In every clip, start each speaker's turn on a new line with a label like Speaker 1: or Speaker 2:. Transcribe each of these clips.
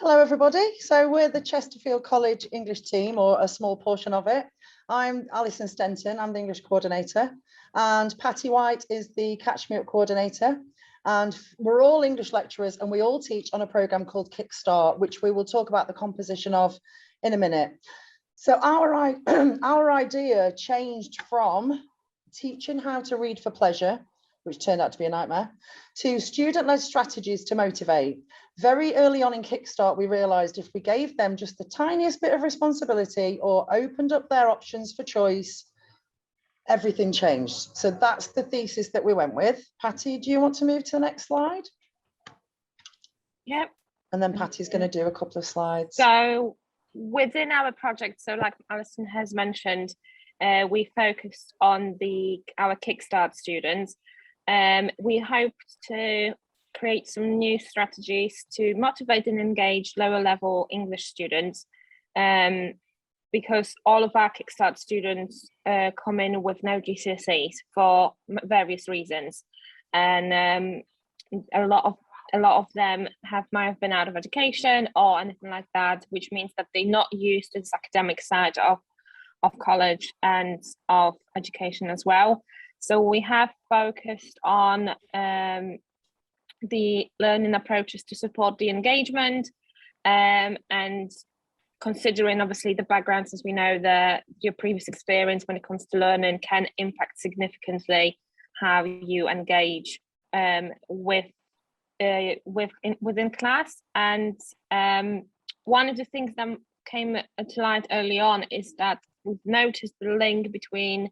Speaker 1: Hello everybody, so we're the Chesterfield College English team, or a small portion of it. I'm Alison Stenton, I'm the English coordinator, and Patty White is the Catch Me Up coordinator, and we're all English lecturers and we all teach on a programme called Kickstart, which we will talk about the composition of in a minute. So our idea changed from teaching how to read for pleasure, which turned out to be a nightmare, to student-led strategies to motivate. Very early on in Kickstart, we realised if we gave them just the tiniest bit of responsibility or opened up their options for choice, everything changed. So that's the thesis that we went with. Patty, do you want to move to the next slide?
Speaker 2: Yep.
Speaker 1: And then Patty's going to do a couple of slides.
Speaker 2: So within our project, so like Alison has mentioned, we focused on our Kickstart students. We hope to create some new strategies to motivate and engage lower level English students, because all of our Kickstart students come in with no GCSEs for various reasons, and a lot of them might have been out of education or anything like that, which means that they're not used to this academic side of college and of education as well. So we have focused on the learning approaches to support the engagement, and considering obviously the backgrounds, as we know that your previous experience when it comes to learning can impact significantly how you engage within class. And one of the things that came to light early on is that we've noticed the link between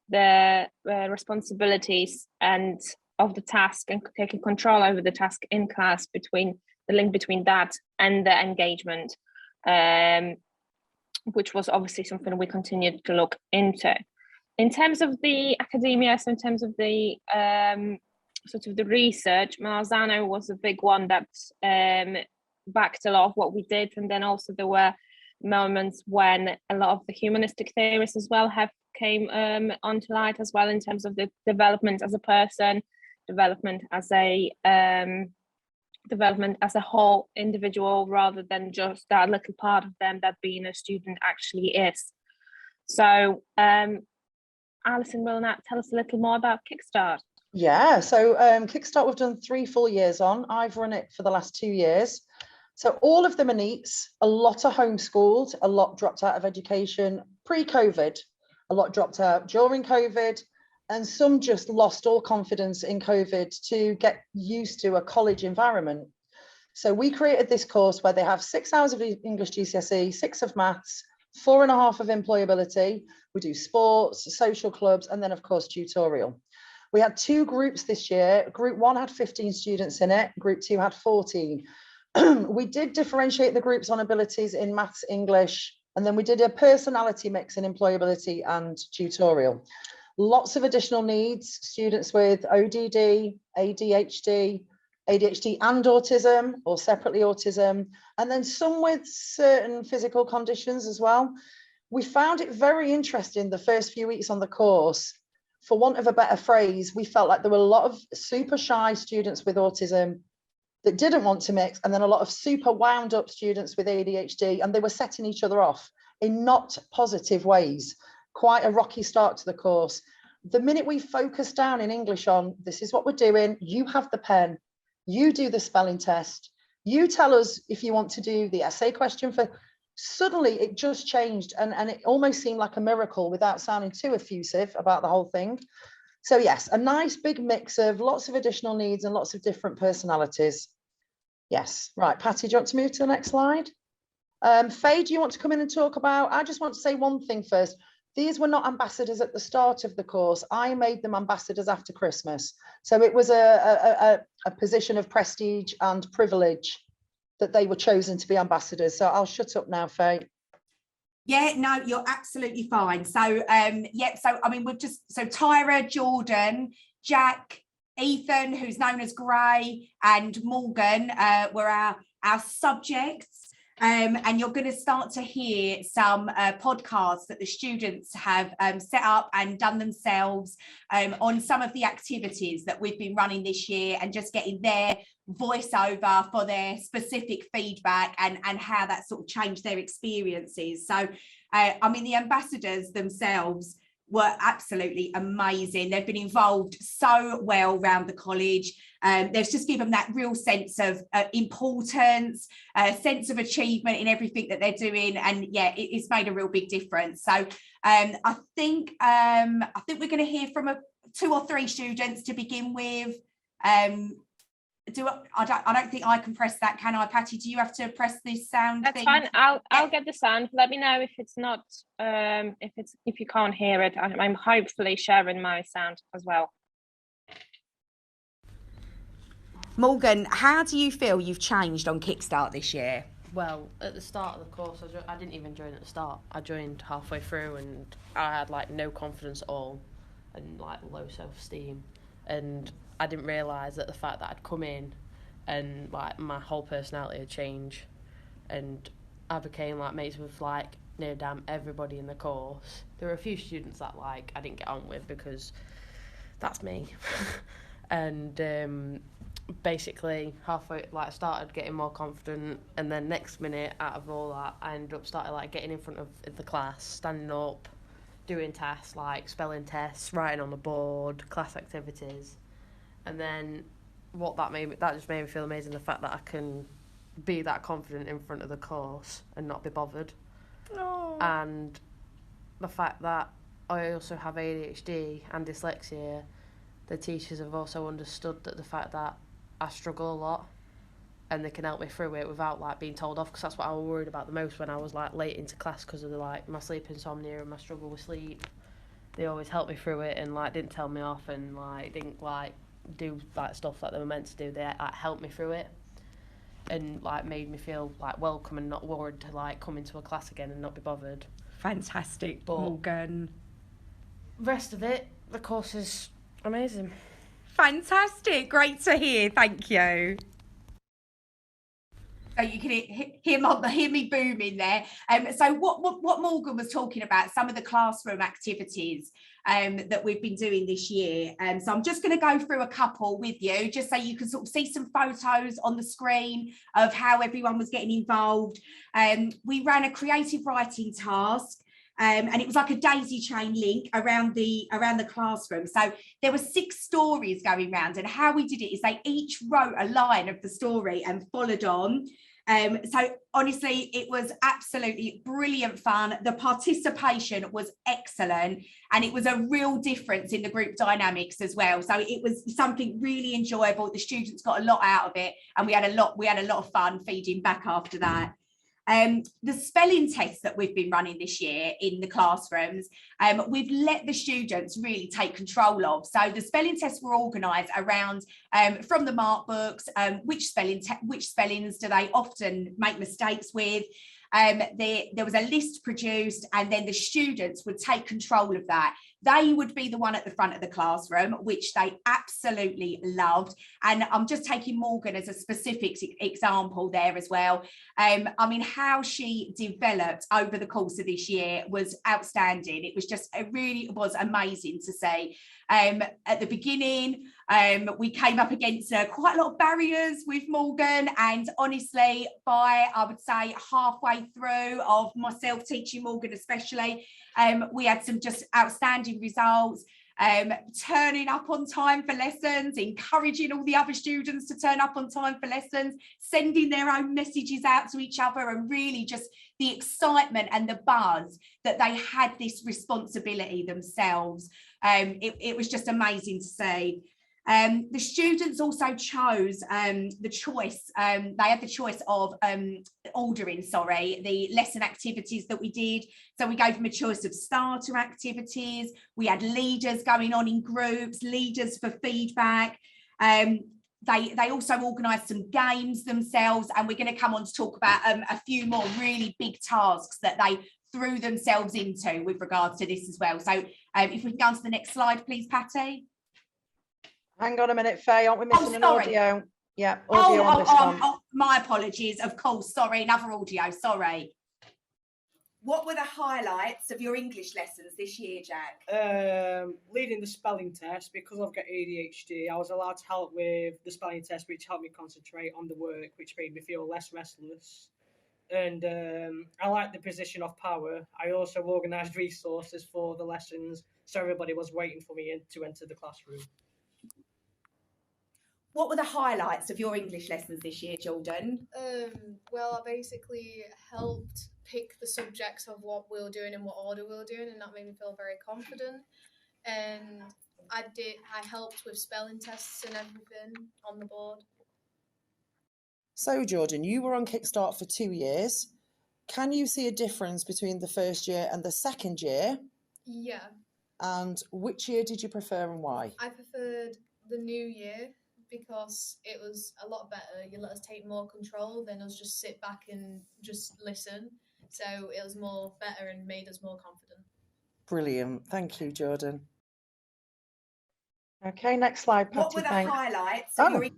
Speaker 2: the responsibilities and of the task and taking control over the task in class, between the link between that and the engagement, which was obviously something we continued to look into. In terms of the academia, so in terms of the sort of the research, Marzano was a big one that backed a lot of what we did, and then also there were moments when a lot of the humanistic theorists as well came onto light as well, in terms of the development as a person, development as a whole individual, rather than just that little part of them that being a student actually is. So Alison will now tell us a little more about Kickstart.
Speaker 1: Yeah, so Kickstart we've done 3 full years on. I've run it for the last 2 years. So all of them are NEETs, a lot are homeschooled, a lot dropped out of education pre-COVID, a lot dropped out during COVID, and some just lost all confidence in COVID to get used to a college environment. So we created this course where they have 6 hours of English GCSE, 6 of maths, 4.5 of employability. We do sports, social clubs, and then of course tutorial. We had 2 groups this year. Group 1 had 15 students in it, Group 2 had 14. We did differentiate the groups on abilities in maths, English, and then we did a personality mix in employability and tutorial. Lots of additional needs, students with ODD, ADHD and autism, or separately autism, and then some with certain physical conditions as well. We found it very interesting the first few weeks on the course. For want of a better phrase, we felt like there were a lot of super shy students with autism that didn't want to mix, and then a lot of super wound up students with ADHD, and they were setting each other off in not positive ways. Quite a rocky start to the course. The minute we focus down in English on, this is what we're doing, you have the pen, you do the spelling test, you tell us if you want to do the essay question suddenly it just changed, and it almost seemed like a miracle without sounding too effusive about the whole thing. So yes, a nice big mix of lots of additional needs and lots of different personalities. Yes, right, Patty, do you want to move to the next slide? Faye, do you want to come in and talk about, I just want to say one thing first. These were not ambassadors at the start of the course. I made them ambassadors after Christmas. So it was a position of prestige and privilege that they were chosen to be ambassadors. So I'll shut up now, Faye.
Speaker 3: Yeah, no, you're absolutely fine. So, yeah, so I mean, so Tyra, Jordan, Jack, Ethan, who's known as Gray, and Morgan were our subjects. And you're going to start to hear some podcasts that the students have set up and done themselves on some of the activities that we've been running this year, and just getting their voiceover for their specific feedback and how that sort of changed their experiences. So, I mean, the ambassadors themselves were absolutely amazing. They've been involved so well around the college. They've just given that real sense of importance, sense of achievement in everything that they're doing, and yeah, it's made a real big difference. So I think we're going to hear from 2 or 3 students to begin with. I don't think I can press that, can I, Patty? Do you have to press this sound?
Speaker 2: That's
Speaker 3: thing?
Speaker 2: fine. I'll get the sound. Let me know if it's not if you can't hear it. I'm hopefully sharing my sound as well.
Speaker 3: Morgan, how do you feel you've changed on Kickstart this year?
Speaker 4: Well, at the start of the course, I didn't even join at the start. I joined halfway through, and I had like no confidence at all, and like low self-esteem, and I didn't realise that the fact that I'd come in and like my whole personality had changed, and I became like mates with like near damn everybody in the course. There were a few students that like I didn't get on with because that's me. And basically halfway like I started getting more confident, and then next minute out of all that I ended up starting like getting in front of the class, standing up, doing tests like spelling tests, writing on the board, class activities. And then that just made me feel amazing, the fact that I can be that confident in front of the course and not be bothered.
Speaker 3: Oh.
Speaker 4: And the fact that I also have ADHD and dyslexia, the teachers have also understood that the fact that I struggle a lot, and they can help me through it without like being told off, because that's what I was worried about the most when I was like late into class because of like my sleep insomnia and my struggle with sleep. They always helped me through it and like didn't tell me off, and like didn't like do like stuff that they were meant to do. They like helped me through it and like made me feel like welcome and not worried to like come into a class again and not be bothered.
Speaker 3: Fantastic,
Speaker 4: But
Speaker 3: Morgan.
Speaker 4: Rest of it, the course is amazing.
Speaker 3: Fantastic, great to hear. Thank you. So you can hear me booming there. So what Morgan was talking about, some of the classroom activities that we've been doing this year. So I'm just going to go through a couple with you, just so you can sort of see some photos on the screen of how everyone was getting involved. We ran a creative writing task. And it was like a daisy chain link around the classroom. So there were 6 stories going round, and how we did it is they each wrote a line of the story and followed on. So honestly, it was absolutely brilliant fun. The participation was excellent, and it was a real difference in the group dynamics as well. So it was something really enjoyable. The students got a lot out of it, and we had a lot of fun feeding back after that. The spelling tests that we've been running this year in the classrooms, we've let the students really take control of. So the spelling tests were organised around from the mark books, which spellings do they often make mistakes with. There was a list produced, and then the students would take control of that. They would be the one at the front of the classroom, which they absolutely loved. And I'm just taking Morgan as a specific example there as well. I mean, how she developed over the course of this year was outstanding. It really was amazing to see. At the beginning, we came up against quite a lot of barriers with Morgan, and honestly, by I would say halfway through of myself teaching Morgan especially, we had some just outstanding results. Turning up on time for lessons, encouraging all the other students to turn up on time for lessons, sending their own messages out to each other, and really just the excitement and the buzz that they had this responsibility themselves. It was just amazing to see. The students also chose the choice. They had the choice of ordering, the lesson activities that we did. So we gave them a choice of starter activities. We had leaders going on in groups, leaders for feedback. They also organised some games themselves, and we're going to come on to talk about a few more really big tasks that they threw themselves into with regards to this as well. So if we can go on to the next slide, please, Patty.
Speaker 1: Hang on a minute, Faye, aren't we missing an audio? Yeah, audio on this one.
Speaker 3: My apologies, of course, sorry, another audio, sorry. What were the highlights of your English lessons this year, Jack?
Speaker 5: Leading the spelling test, because I've got ADHD, I was allowed to help with the spelling test, which helped me concentrate on the work, which made me feel less restless. And I like the position of power. I also organised resources for the lessons, so everybody was waiting for me to enter the classroom.
Speaker 3: What were the highlights of your English lessons this year, Jordan?
Speaker 6: Well, I basically helped pick the subjects of what we were doing and what order we were doing, and that made me feel very confident. And I helped with spelling tests and everything on the board.
Speaker 1: So, Jordan, you were on Kickstart for 2 years. Can you see a difference between the first year and the second year?
Speaker 6: Yeah.
Speaker 1: And which year did you prefer and why?
Speaker 6: I preferred the new year because it was a lot better. You let us take more control than us just sit back and just listen. So it was more better and made us more confident.
Speaker 1: Brilliant. Thank you, Jordan. Okay, next slide, Patty.
Speaker 3: What were the highlights of your...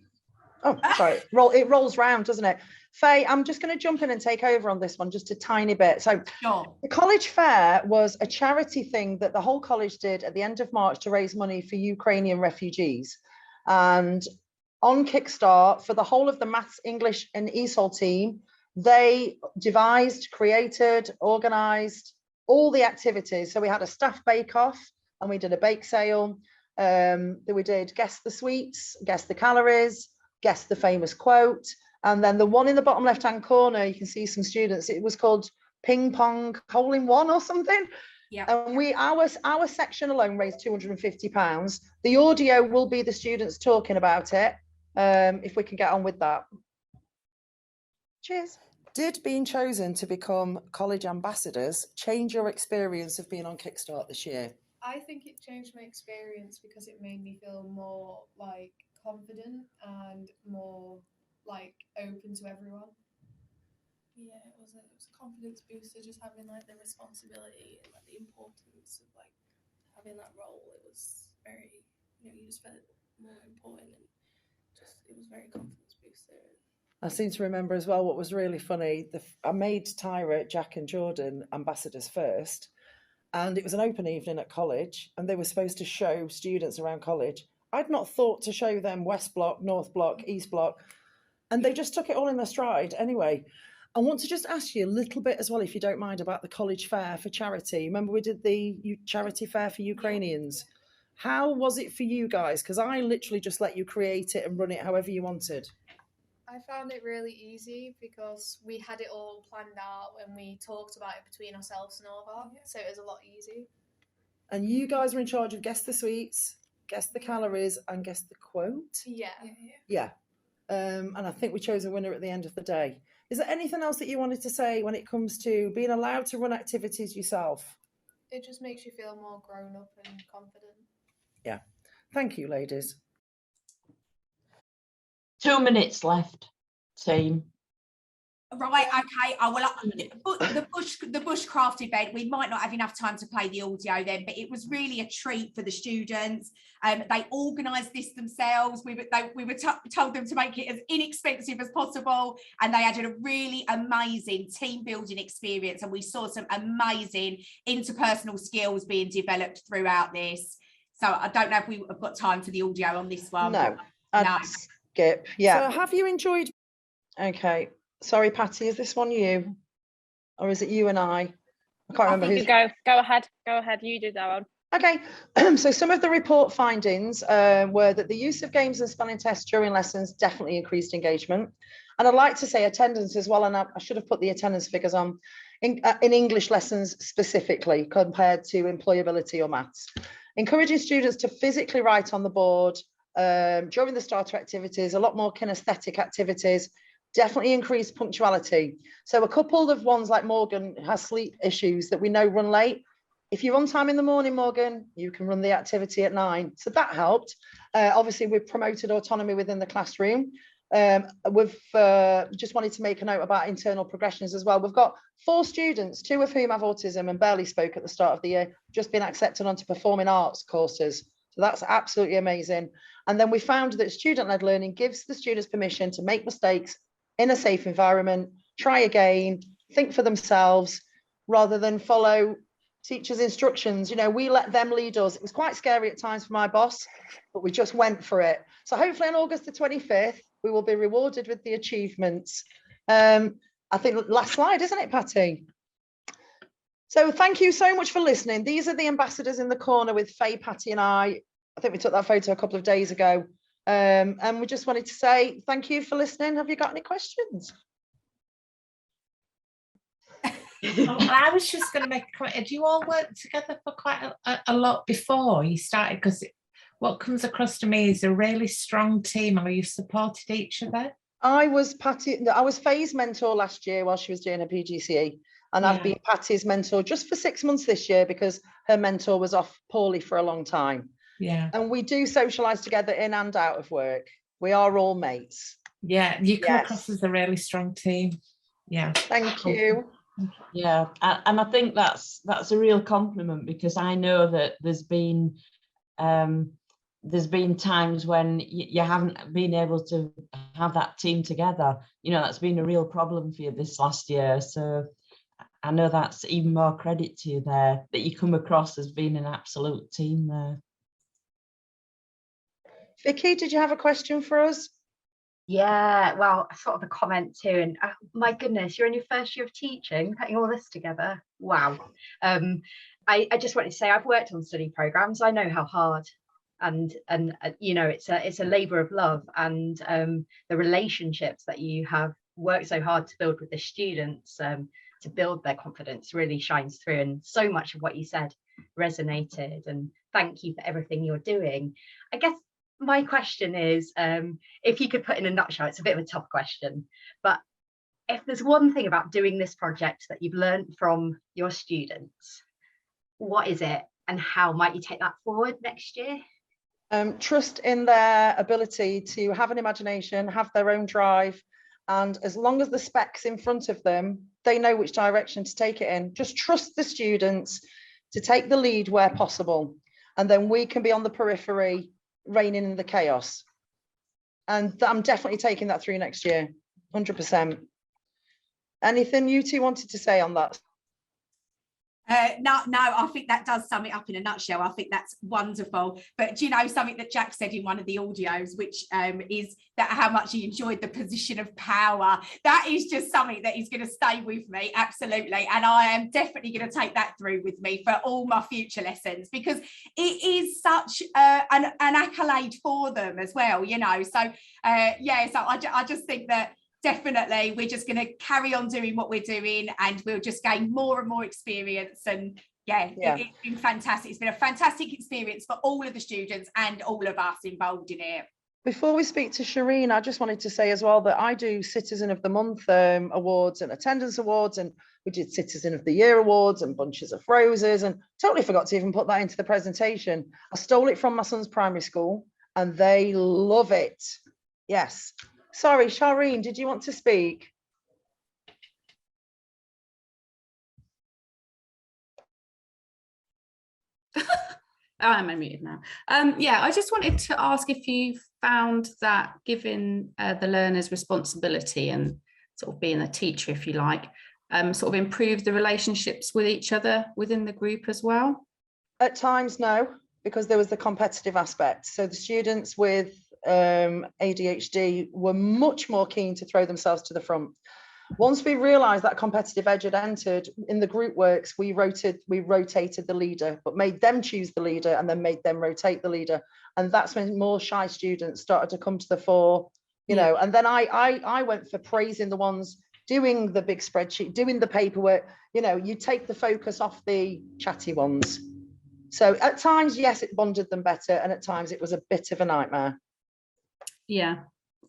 Speaker 1: Oh, sorry. It rolls round, doesn't it? Faye, I'm just going to jump in and take over on this one just a tiny bit. So
Speaker 3: Sure.
Speaker 1: The college fair was a charity thing that the whole college did at the end of March to raise money for Ukrainian refugees. And on Kickstart, for the whole of the Maths, English and ESOL team, they devised, created, organised all the activities. So we had a staff bake-off and we did a bake sale. Then we did guess the sweets, guess the calories, guess the famous quote. And then the one in the bottom left-hand corner, you can see some students. It was called Ping Pong Hole in One or something.
Speaker 3: Yeah.
Speaker 1: And our section alone raised £250. The audio will be the students talking about it, if we can get on with that. Cheers. Did being chosen to become college ambassadors change your experience of being on Kickstart this year?
Speaker 6: I think it changed my experience because it made me feel more like confident and more like open to everyone.
Speaker 7: Yeah, it was a confidence booster, just having like the responsibility and like the importance of like having that role. It was very, you just felt more important and just it was very confidence booster.
Speaker 1: I seem to remember as well what was really funny. I made Tyra, Jack and Jordan ambassadors first, and it was an open evening at college and they were supposed to show students around college. I'd not thought to show them West Block, North Block, East Block, and they just took it all in their stride anyway. I want to just ask you a little bit as well, if you don't mind, about the college fair for charity. Remember we did the charity fair for Ukrainians. How was it for you guys? Because I literally just let you create it and run it however you wanted.
Speaker 6: I found it really easy because we had it all planned out and we talked about it between ourselves and all that, so it was a lot easier.
Speaker 1: And you guys were in charge of guess the sweets, guess the calories and guess the quote? Yeah. And I think we chose a winner at the end of the day. Is there anything else that you wanted to say when it comes to being allowed to run activities yourself?
Speaker 6: It just makes you feel more grown up and confident.
Speaker 1: Yeah. Thank you, ladies.
Speaker 8: 2 minutes left, team.
Speaker 3: Right, okay. The bushcraft event, we might not have enough time to play the audio then, but it was really a treat for the students. They organised this themselves. We were told them to make it as inexpensive as possible, and they had a really amazing team building experience, and we saw some amazing interpersonal skills being developed throughout this. So I don't know if we have got time for the audio on this one.
Speaker 1: No. Skip. Yeah. So have you enjoyed? Okay. Sorry, Patty, is this one you? Or is it you and I? I can't remember who's...
Speaker 2: Go ahead, you do that one.
Speaker 1: Okay, so some of the report findings were that the use of games and spelling tests during lessons definitely increased engagement. And I'd like to say attendance as well, and I should have put the attendance figures on, in English lessons specifically compared to employability or maths. Encouraging students to physically write on the board during the starter activities, a lot more kinesthetic activities, definitely increased punctuality. So a couple of ones like Morgan has sleep issues that we know run late. If you're on time in the morning, Morgan, you can run the activity at 9. So that helped. Obviously, we've promoted autonomy within the classroom. We've just wanted to make a note about internal progressions as well. We've got 4 students, 2 of whom have autism and barely spoke at the start of the year, just been accepted onto performing arts courses. So So that's absolutely amazing. And then we found that student-led learning gives the students permission to make mistakes in a safe environment, try again, think for themselves, rather than follow teachers' instructions. You know, we let them lead us. It was quite scary at times for my boss, but we just went for it. So hopefully on August the 25th, we will be rewarded with the achievements. I think last slide, isn't it, Patty? So thank you so much for listening. These are the ambassadors in the corner with Faye, Patty and I. I think we took that photo a couple of days ago. And we just wanted to say thank you for listening. Have you got any questions?
Speaker 9: I was just going to make a comment. Do you all work together for quite a lot before you started? Because what comes across to me is a really strong team. How you supported each other? I was
Speaker 1: Faye's mentor last year while she was doing her PGCE. And I've been Patty's mentor just for 6 months this year because her mentor was off poorly for a long time.
Speaker 9: Yeah.
Speaker 1: And we do socialise together in and out of work. We are all mates.
Speaker 9: Yeah, you come across as a really strong team. Yeah.
Speaker 1: Thank you.
Speaker 8: Yeah, and I think that's a real compliment, because I know that there's been times when you haven't been able to have that team together. You know, that's been a real problem for you this last year. So I know that's even more credit to you there, that you come across as being an absolute team there.
Speaker 1: Vicky, did you have a question for us?
Speaker 10: Yeah, well, sort of a comment too. And my goodness, you're in your first year of teaching, putting all this together. Wow. I just wanted to say I've worked on study programs. I know how hard and you know, it's a labor of love, and the relationships that you have worked so hard to build with the students to build their confidence really shines through. And so much of what you said resonated, and thank you for everything you're doing. I guess my question is, if you could put in a nutshell, it's a bit of a tough question, but if there's one thing about doing this project that you've learned from your students, what is it, and how might you take that forward next year?
Speaker 1: Trust in their ability to have an imagination, have their own drive, and as long as the spec's in front of them, they know which direction to take it in. Just trust the students to take the lead where possible, and then we can be on the periphery, reining in the chaos. And I'm definitely taking that through next year, 100%. Anything you two wanted to say on that?
Speaker 3: No, I think that does sum it up in a nutshell. I think that's wonderful. But do you know something that Jack said in one of the audios, which is that how much he enjoyed the position of power? That is just something that is going to stay with me, absolutely. And I am definitely going to take that through with me for all my future lessons, because it is such an accolade for them as well, you know. So yeah, so I just think that definitely we're just going to carry on doing what we're doing, and we'll just gain more and more experience. And it's been fantastic. It's been a fantastic experience for all of the students and all of us involved in it.
Speaker 1: Before we speak to Shireen, I just wanted to say as well that I do Citizen of the Month awards and attendance awards, and we did Citizen of the Year awards and bunches of roses, and totally forgot to even put that into the presentation. I stole it from my son's primary school and they love it. Yes. Sorry, Shireen, did you want to speak?
Speaker 11: I'm unmuted now. Yeah, I just wanted to ask if you found that giving the learners responsibility and sort of being a teacher, if you like, sort of improved the relationships with each other within the group as well?
Speaker 1: At times, no, because there was the competitive aspect. So the students with ADHD were much more keen to throw themselves to the front. Once we realized that competitive edge had entered in the group works, we rotated the leader, but made them choose the leader and then made them rotate the leader. And that's when more shy students started to come to the fore, you know. And then I went for praising the ones doing the big spreadsheet, doing the paperwork. You know, you take the focus off the chatty ones. So at times, yes, it bonded them better, and at times it was a bit of a nightmare.
Speaker 11: Yeah,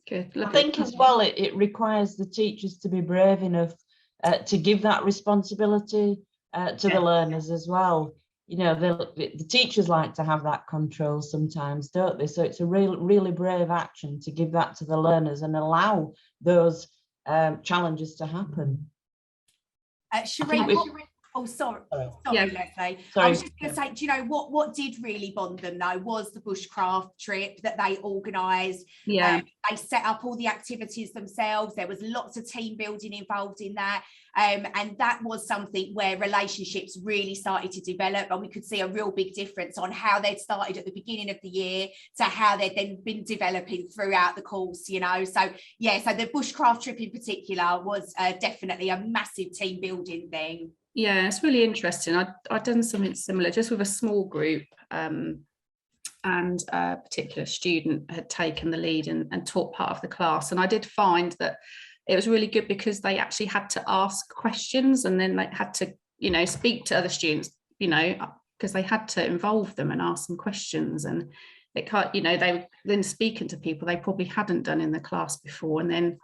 Speaker 11: good.
Speaker 8: I think as well, it requires the teachers to be brave enough to give that responsibility to the learners as well. You know, the teachers like to have that control sometimes, don't they? So it's a really brave action to give that to the learners and allow those challenges to happen.
Speaker 3: Shireen, Oh, sorry,
Speaker 11: Yeah.
Speaker 3: Lesley. I
Speaker 8: Sorry.
Speaker 3: was just going to say, do you know what did really bond them though was the bushcraft trip that they organised.
Speaker 11: Yeah.
Speaker 3: They set up all the activities themselves. There was lots of team building involved in that. And that was something where relationships really started to develop, and we could see a real big difference on how they'd started at the beginning of the year to how they'd then been developing throughout the course, you know. So yeah, so the bushcraft trip in particular was definitely a massive team building thing.
Speaker 11: Yeah, it's really interesting. I'd done something similar just with a small group, and a particular student had taken the lead and taught part of the class, and I did find that it was really good because they actually had to ask questions, and then they had to, you know, speak to other students, you know, because they had to involve them and ask them questions, and it can't, you know, they were then speaking to people they probably hadn't done in the class before, and then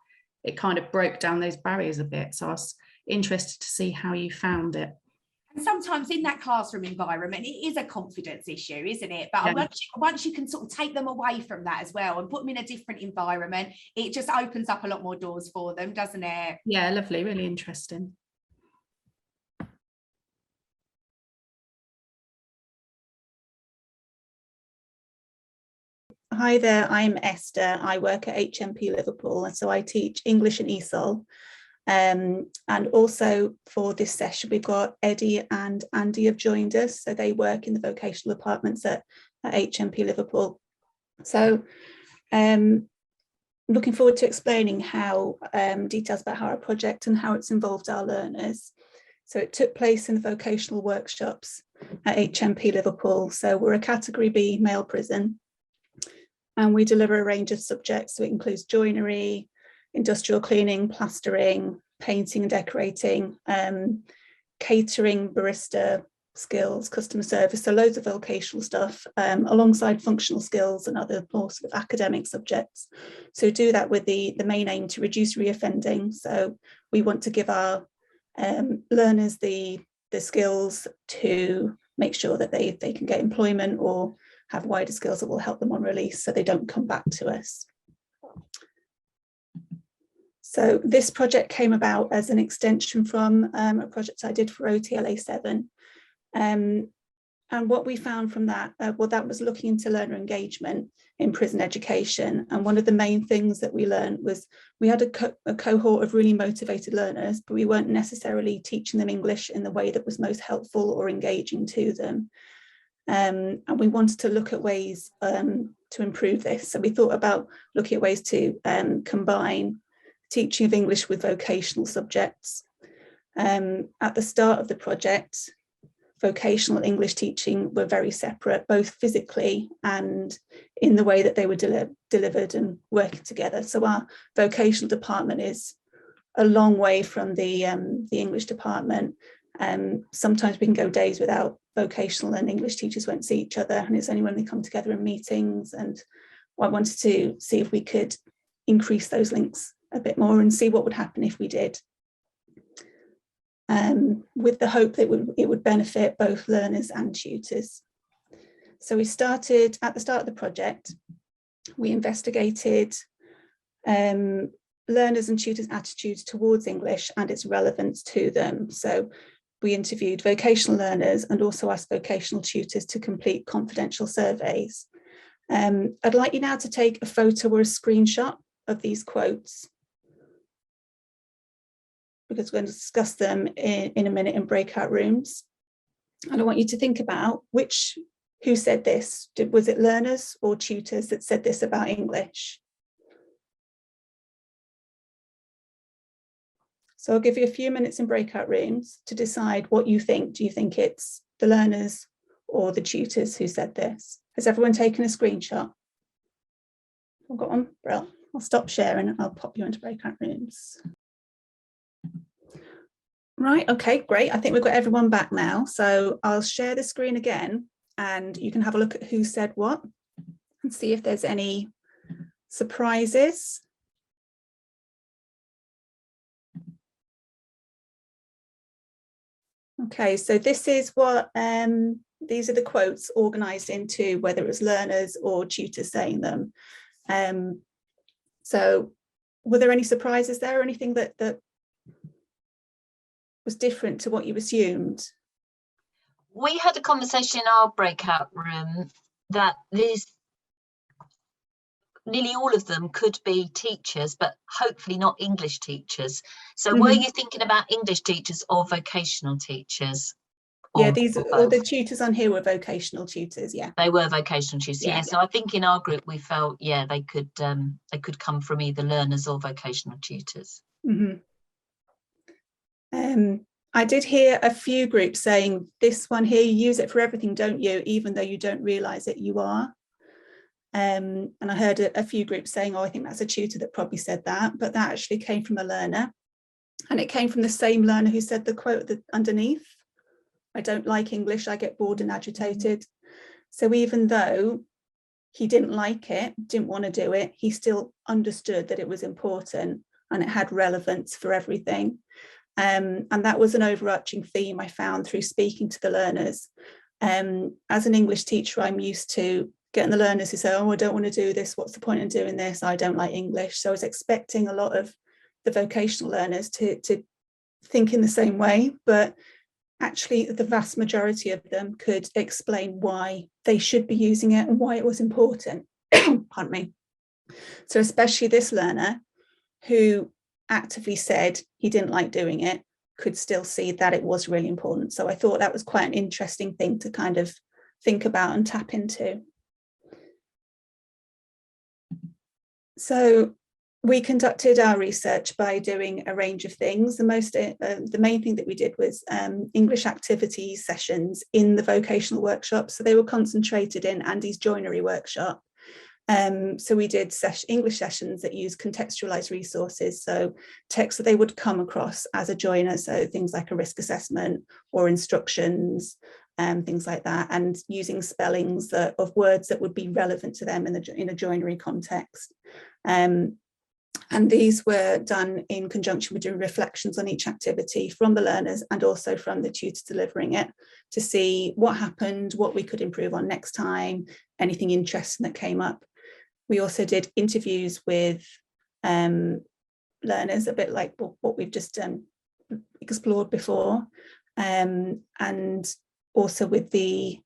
Speaker 11: it kind of broke down those barriers a bit. So I was interested to see how you found it.
Speaker 3: And sometimes in that classroom environment, it is a confidence issue, isn't it? But yeah, once you can sort of take them away from that as well and put them in a different environment, it just opens up a lot more doors for them, doesn't it?
Speaker 11: Yeah, lovely, really interesting.
Speaker 12: Hi there, I'm Esther. I work at HMP Liverpool, and so I teach English and ESOL. And also for this session, we've got Eddie and Andy have joined us. So they work in the vocational departments at HMP Liverpool. So looking forward to explaining how details about how our project and how it's involved our learners. So it took place in the vocational workshops at HMP Liverpool. So we're a Category B male prison, and we deliver a range of subjects. So it includes joinery, industrial cleaning, plastering, painting and decorating, catering, barista skills, customer service, so loads of vocational stuff, alongside functional skills and other more sort of academic subjects. So do that with the main aim to reduce reoffending. So we want to give our learners the skills to make sure that they can get employment or have wider skills that will help them on release so they don't come back to us. So this project came about as an extension from a project I did for OTLA 7. And what we found from that, well, that was looking into learner engagement in prison education. And one of the main things that we learned was we had a cohort of really motivated learners, but we weren't necessarily teaching them English in the way that was most helpful or engaging to them. And we wanted to look at ways to improve this. So we thought about looking at ways to combine teaching of English with vocational subjects. At the start of the project, vocational English teaching were very separate, both physically and in the way that they were delivered and working together. So our vocational department is a long way from the English department. Sometimes we can go days without vocational and English teachers won't see each other, and it's only when they come together in meetings. And I wanted to see if we could increase those links a bit more and see what would happen if we did, with the hope that it would benefit both learners and tutors. So we started at the start of the project, we investigated learners and tutors' attitudes towards English and its relevance to them. So we interviewed vocational learners and also asked vocational tutors to complete confidential surveys. I'd like you now to take a photo or a screenshot of these quotes, because we're going to discuss them in a minute in breakout rooms. And I want you to think about who said this. Was it learners or tutors that said this about English? So I'll give you a few minutes in breakout rooms to decide what you think. Do you think it's the learners or the tutors who said this? Has everyone taken a screenshot? I've got one. Brilliant. I'll stop sharing and I'll pop you into breakout rooms. Right, okay, great. I think we've got everyone back now. So I'll share the screen again and you can have a look at who said what and see if there's any surprises. Okay, so this is what, these are the quotes organised into whether it was learners or tutors saying them. So were there any surprises there or anything that was different to what you assumed?
Speaker 13: We had a conversation in our breakout room that nearly all of them could be teachers, but hopefully not English teachers. So were you thinking about English teachers or vocational teachers?
Speaker 12: Yeah, all the tutors on here were vocational tutors. Yeah,
Speaker 13: they were vocational tutors.
Speaker 12: Yeah.
Speaker 13: So I think in our group we felt, yeah, they could come from either learners or vocational tutors.
Speaker 12: I did hear a few groups saying, this one here, you use it for everything, don't you? Even though you don't realise it, you are. And I heard a few groups saying, oh, I think that's a tutor that probably said that, but that actually came from a learner. And it came from the same learner who said the quote underneath, I don't like English, I get bored and agitated. So even though he didn't like it, didn't want to do it, he still understood that it was important and it had relevance for everything. And that was an overarching theme I found through speaking to the learners. As an English teacher, I'm used to getting the learners who say, oh, I don't want to do this. What's the point in doing this? I don't like English. So I was expecting a lot of the vocational learners to think in the same way, but actually the vast majority of them could explain why they should be using it and why it was important. Pardon me. So especially this learner who actively said he didn't like doing it could still see that it was really important. So I thought that was quite an interesting thing to kind of think about and tap into. So we conducted our research by doing a range of things. The main thing that we did was English activity sessions in the vocational workshop. So they were concentrated in Andy's joinery workshop. So we did English sessions that use contextualized resources, so texts that they would come across as a joiner, so things like a risk assessment or instructions, things like that, and using spellings of words that would be relevant to them in a joinery context. And these were done in conjunction with doing reflections on each activity from the learners and also from the tutor delivering it to see what happened, what we could improve on next time, anything interesting that came up. We also did interviews with learners, a bit like what we've just explored before, and also with the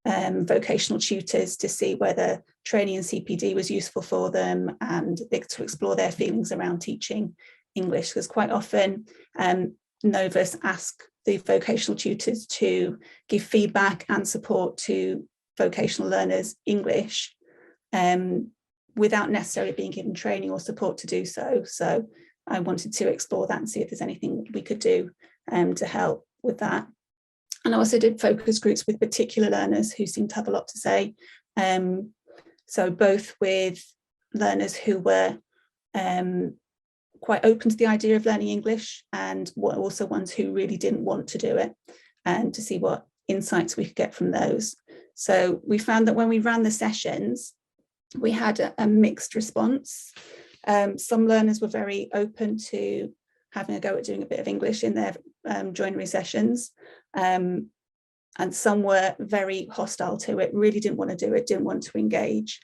Speaker 12: vocational tutors to see whether training in CPD was useful for them and to explore their feelings around teaching English, because quite often NOVUS ask the vocational tutors to give feedback and support to vocational learners English without necessarily being given training or support to do so. So I wanted to explore that and see if there's anything we could do to help with that. And I also did focus groups with particular learners who seemed to have a lot to say. So both with learners who were quite open to the idea of learning English and also ones who really didn't want to do it, and to see what insights we could get from those. So we found that when we ran the sessions, we had a mixed response. Some learners were very open to having a go at doing a bit of English in their joinery sessions. And some were very hostile to it, really didn't want to do it, didn't want to engage.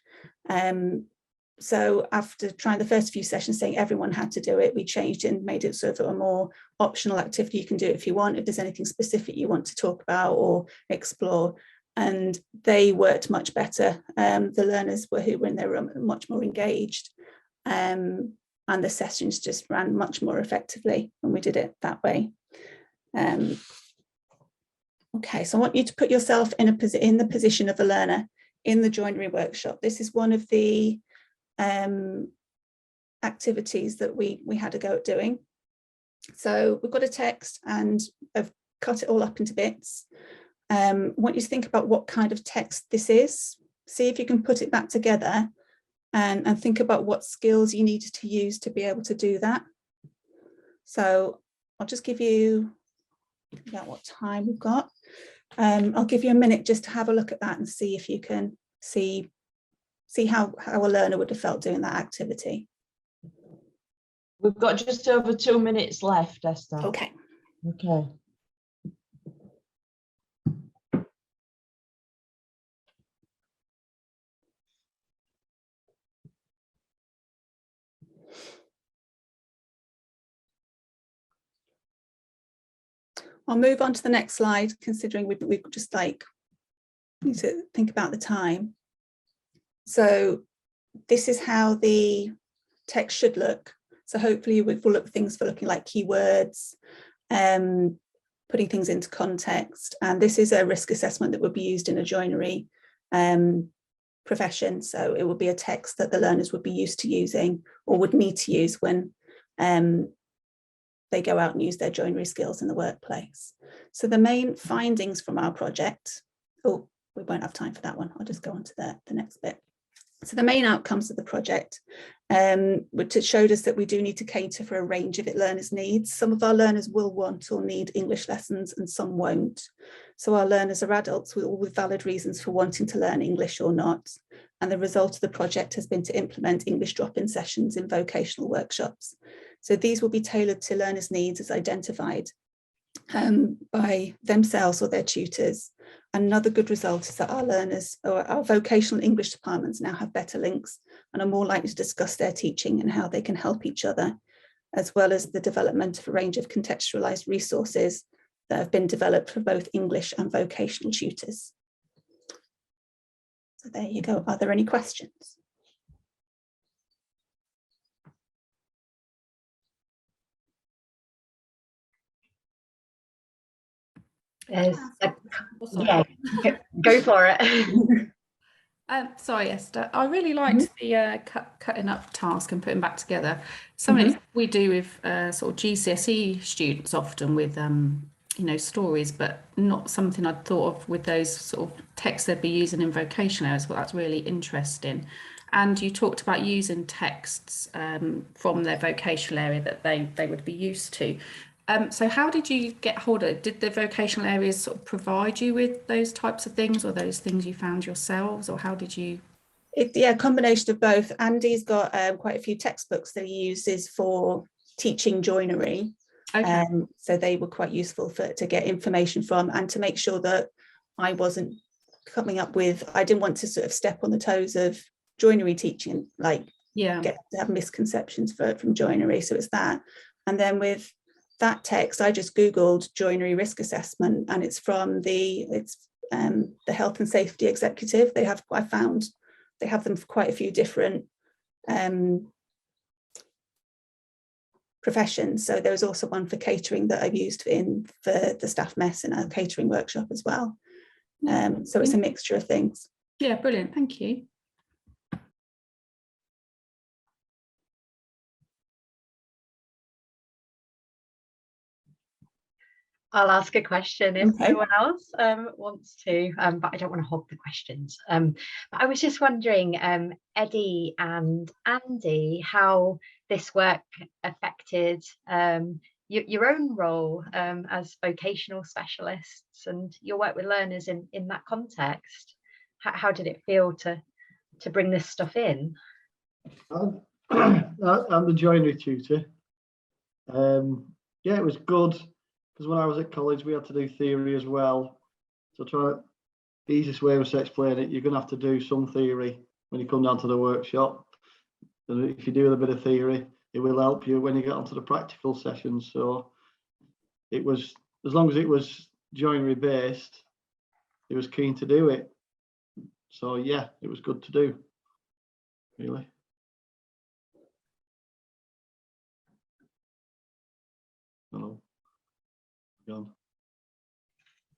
Speaker 12: So after trying the first few sessions saying everyone had to do it, we changed it and made it sort of a more optional activity. You can do it if you want, if there's anything specific you want to talk about or explore. And they worked much better. The learners who were in their room much more engaged. And the sessions just ran much more effectively when we did it that way. Okay, so I want you to put yourself in the position of a learner in the joinery workshop. This is one of the activities that we had a go at doing. So we've got a text and I've cut it all up into bits. I want you to think about what kind of text this is. See if you can put it back together and think about what skills you needed to use to be able to do that. So I'll just give you about what time we've got. I'll give you a minute just to have a look at that and see if you can see how a learner would have felt doing that activity.
Speaker 8: We've got just over 2 minutes left, Esther.
Speaker 12: Okay.
Speaker 8: Okay.
Speaker 12: I'll move on to the next slide, considering we've just like need to think about the time. So this is how the text should look. So hopefully we'll look at things for looking like keywords, putting things into context. And this is a risk assessment that would be used in a joinery profession. So it would be a text that the learners would be used to using or would need to use when they go out and use their joinery skills in the workplace. So the main findings from our project, oh, we won't have time for that one. I'll just go on to the next bit. So the main outcomes of the project, which it showed us that we do need to cater for a range of learners' needs. Some of our learners will want or need English lessons and some won't. So our learners are adults with valid reasons for wanting to learn English or not. And the result of the project has been to implement English drop-in sessions in vocational workshops. So these will be tailored to learners' needs as identified by themselves or their tutors. Another good result is that our learners or our vocational English departments now have better links and are more likely to discuss their teaching and how they can help each other, as well as the development of a range of contextualised resources that have been developed for both English and vocational tutors. So there you go. Are there any questions?
Speaker 10: Yeah, go for it.
Speaker 11: Sorry, Esther. I really liked the cutting up task and putting back together. Something we do with sort of GCSE students often with you know, stories, but not something I'd thought of with those sort of texts they'd be using in vocational areas. Well, that's really interesting. And you talked about using texts from their vocational area that they would be used to. So how did you get hold of it? Did the vocational areas sort of provide you with those types of things, or those things you found yourselves, or how did you?
Speaker 12: Yeah, a combination of both. Andy's got quite a few textbooks that he uses for teaching joinery. Okay. So they were quite useful to get information from, and to make sure that I wasn't coming up with, I didn't want to sort of step on the toes of joinery teaching, like get to have misconceptions from joinery. So it's that. And then with that text, I just Googled joinery risk assessment, and it's from the Health and Safety Executive. I found they have them for quite a few different professions. So there was also one for catering that I've used for the staff mess in a catering workshop as well. So it's a mixture of things.
Speaker 11: Yeah, brilliant. Thank you.
Speaker 10: I'll ask a question if anyone else wants to, but I don't want to hog the questions. But I was just wondering, Eddie and Andy, how this work affected your own role as vocational specialists and your work with learners in that context. How did it feel to bring this stuff in?
Speaker 14: I'm the joinery tutor. Yeah, it was good. Because when I was at college, we had to do theory as well. So the easiest way was to explain it, you're going to have to do some theory when you come down to the workshop. And if you do a bit of theory, it will help you when you get onto the practical sessions. So it was, as long as it was joinery based, it was keen to do it. So yeah, it was good to do, really. Hello. Gone.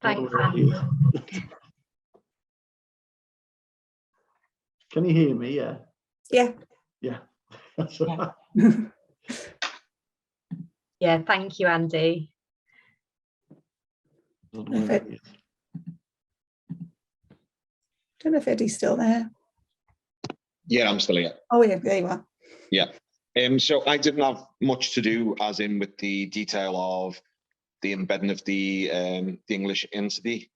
Speaker 10: Thanks.
Speaker 14: Can you hear me? Yeah.
Speaker 12: Yeah.
Speaker 14: Yeah. That's right.
Speaker 10: Yeah, thank you, Andy.
Speaker 12: Don't know if Eddie's still there.
Speaker 15: Yeah, I'm still here.
Speaker 12: Oh yeah, there you are.
Speaker 15: Yeah. So I didn't have much to do, as in with the detail of the embedding of the English into the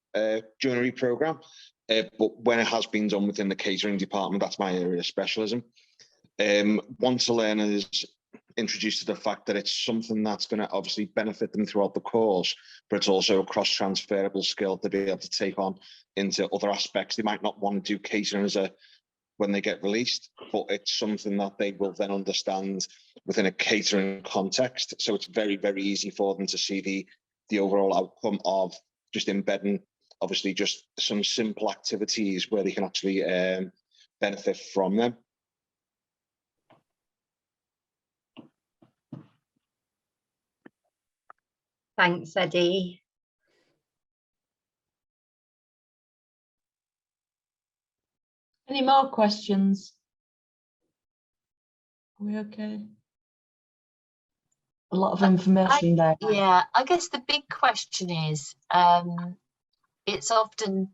Speaker 15: joinery programme. But when it has been done within the catering department, that's my area of specialism. Once a learner is introduced to the fact that it's something that's going to obviously benefit them throughout the course, but it's also a cross-transferable skill to be able to take on into other aspects. They might not want to do catering when they get released, but it's something that they will then understand within a catering context. So it's very, very easy for them to see the the overall outcome of just embedding, obviously, just some simple activities where they can actually benefit from them.
Speaker 10: Thanks, Eddie.
Speaker 8: Any more questions? Are we okay? A lot of information there.
Speaker 13: Yeah, I guess the big question is, it's often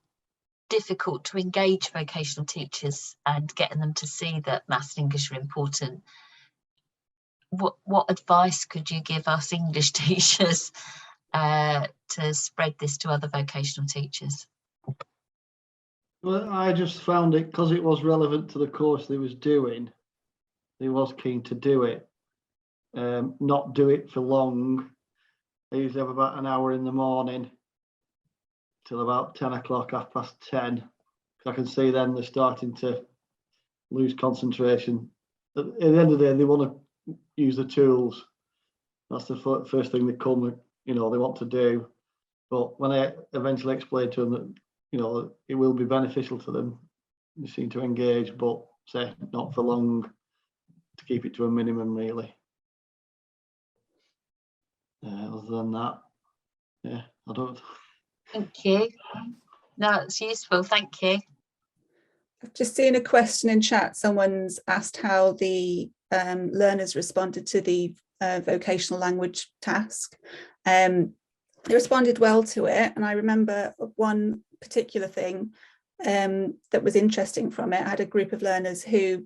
Speaker 13: difficult to engage vocational teachers and getting them to see that maths and English are important. What advice could you give us English teachers to spread this to other vocational teachers?
Speaker 14: Well, I just found it, because it was relevant to the course they was doing, they was keen to do it. Not do it for long. I usually have about an hour in the morning till about 10 o'clock, 10:30. I can see then they're starting to lose concentration. At the end of the day, they want to use the tools. That's the first thing they come, they want to do. But when I eventually explain to them that, it will be beneficial to them, they seem to engage, but say not for long, to keep it to a minimum, really. Other than that, yeah, I don't.
Speaker 13: Thank you. No, it's useful. Thank you.
Speaker 12: I've just seen a question in chat. Someone's asked how the learners responded to the vocational language task. They responded well to it, and I remember one particular thing that was interesting from it. I had a group of learners who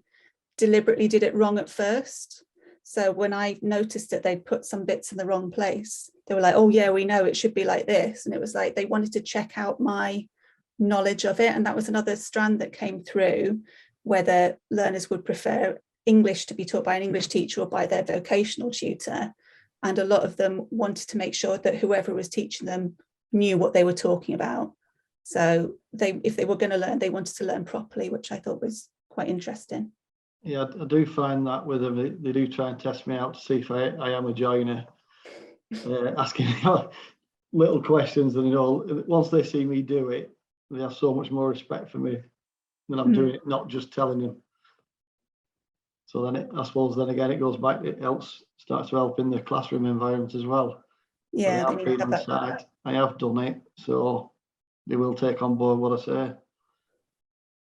Speaker 12: deliberately did it wrong at first. So when I noticed that they'd put some bits in the wrong place, they were like, oh yeah, we know it should be like this. And it was like they wanted to check out my knowledge of it. And that was another strand that came through, whether learners would prefer English to be taught by an English teacher or by their vocational tutor. And a lot of them wanted to make sure that whoever was teaching them knew what they were talking about. So if they were going to learn, they wanted to learn properly, which I thought was quite interesting.
Speaker 14: Yeah, I do find that with them, they do try and test me out to see if I am a joiner, asking little questions, and once they see me do it, they have so much more respect for me when I'm doing it, not just telling them. So then I suppose then again it goes back, starts to help in the classroom environment as well.
Speaker 12: Yeah,
Speaker 14: I have been on site, I have done it, so they will take on board what I say.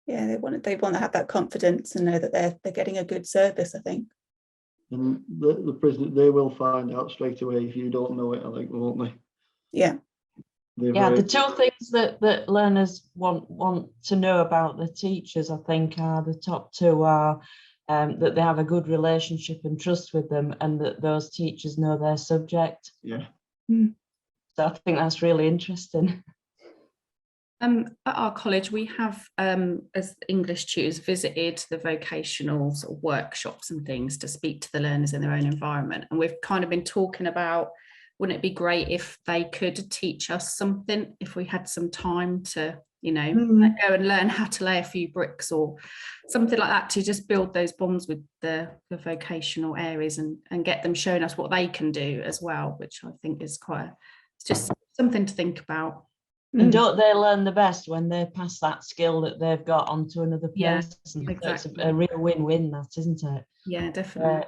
Speaker 12: Yeah, they want to have that confidence and know that they're getting a good service, I think.
Speaker 14: And the prison, they will find out straight away if you don't know it, I think, won't they?
Speaker 12: Yeah.
Speaker 8: The two things that learners want to know about the teachers, I think, are the top two are that they have a good relationship and trust with them, and that those teachers know their subject.
Speaker 14: Yeah.
Speaker 8: So I think that's really interesting.
Speaker 11: At our college, we have, as English tutors, visited the vocational sort of workshops and things to speak to the learners in their own environment. And we've kind of been talking about, wouldn't it be great if they could teach us something, if we had some time to, go and learn how to lay a few bricks or something like that, to just build those bonds with the vocational areas and get them showing us what they can do as well, which I think is it's just something to think about.
Speaker 8: And don't they learn the best when they pass that skill that they've got onto another person?
Speaker 11: Yeah,
Speaker 8: exactly. So it's a real win-win, that, isn't it?
Speaker 11: Yeah, definitely.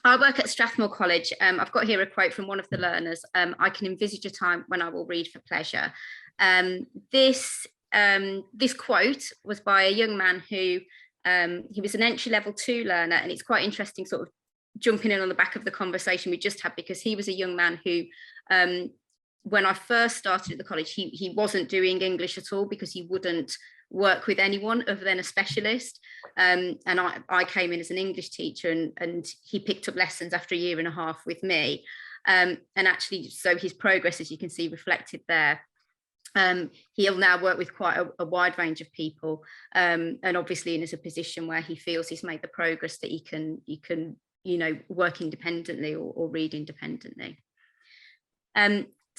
Speaker 16: I work at Strathmore College. I've got here a quote from one of the learners. I can envisage a time when I will read for pleasure. This quote was by a young man who, he was an entry-level 2 learner, and it's quite interesting sort of jumping in on the back of the conversation we just had, because he was a young man who, when I first started at the college, he wasn't doing English at all because he wouldn't work with anyone other than a specialist. And I came in as an English teacher, and he picked up lessons after 1.5 years with me. And actually, so his progress, as you can see, reflected there. He'll now work with quite a wide range of people, and obviously in a position where he feels he's made the progress that he can work independently or read independently.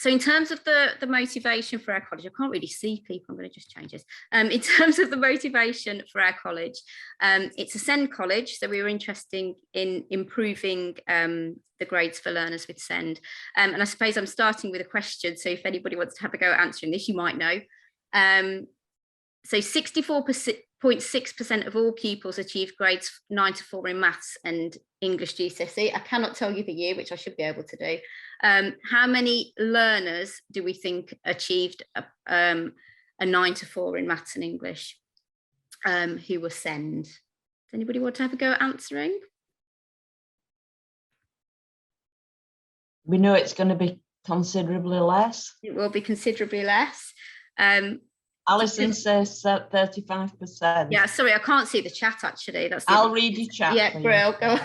Speaker 16: So in terms of the motivation for our college, I can't really see people, I'm going to just change this. In terms of the motivation for our college, it's a SEND college, so we were interested in improving the grades for learners with SEND. And I suppose I'm starting with a question, so if anybody wants to have a go at answering this, you might know. So 64.6% of all pupils achieved grades 9 to 4 in maths and English GCSE. I cannot tell you the year, which I should be able to do. How many learners do we think achieved a 9 to 4 in maths and English who were SEND? Does anybody want to have a go at answering?
Speaker 8: We know it's going to be considerably less.
Speaker 16: It will be considerably less.
Speaker 8: Alison says 35%.
Speaker 16: Yeah, sorry, I can't see the chat actually.
Speaker 8: I'll read your chat.
Speaker 16: Yeah, Brill, go on.